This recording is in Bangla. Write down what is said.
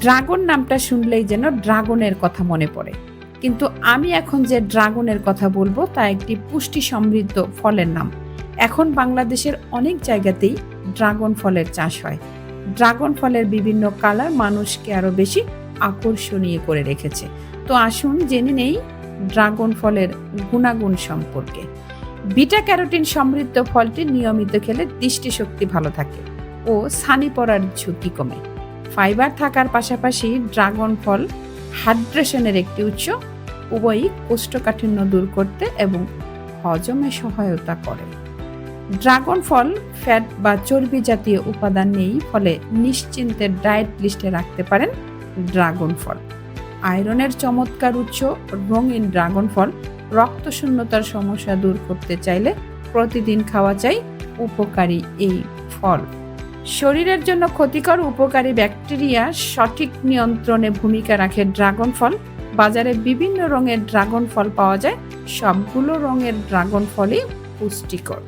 ড্রাগন নামটা শুনলেই যেন ড্রাগনের কথা মনে পড়ে, কিন্তু আমি এখন যে ড্রাগনের কথা বলবো তা একটি পুষ্টি সমৃদ্ধ ফলের নাম। এখন বাংলাদেশের অনেক জায়গাতেই ড্রাগন ফলের চাষ হয়। ড্রাগন ফলের বিভিন্ন কালার মানুষকে আরো বেশি আকর্ষণীয় করে রেখেছে। তো আসুন জেনে নেই ড্রাগন ফলের গুণাগুণ সম্পর্কে। বিটা ক্যারোটিন সমৃদ্ধ ফলটি নিয়মিত খেলে দৃষ্টিশক্তি ভালো থাকে ও ছানি পড়ার ঝুঁকি কমে। ফাইবার থাকার পাশাপাশি ড্রাগন ফল হাইড্রেশনের একটি উৎস, উভয়ই কোষ্ঠকাঠিন্য দূর করতে এবং হজমে সহায়তা করে। ড্রাগন ফল ফ্যাট বা চর্বি জাতীয় উপাদান নেই, ফলে নিশ্চিন্তে ডায়েট লিস্টে রাখতে পারেন ড্রাগন ফল। আয়রনের চমৎকার উৎস রঙিন ড্রাগন ফল রক্তশূন্যতার সমস্যা দূর করতে চাইলে প্রতিদিন খাওয়া চাই উপকারী এই ফল। শরীরের জন্য ক্ষতিকর উপকারী ব্যাকটেরিয়া সঠিক নিয়ন্ত্রণে ভূমিকা রাখে ড্রাগন ফল। বাজারে বিভিন্ন রঙের ড্রাগন ফল পাওয়া যায়, সবগুলো রঙের ড্রাগন ফলই পুষ্টিকর।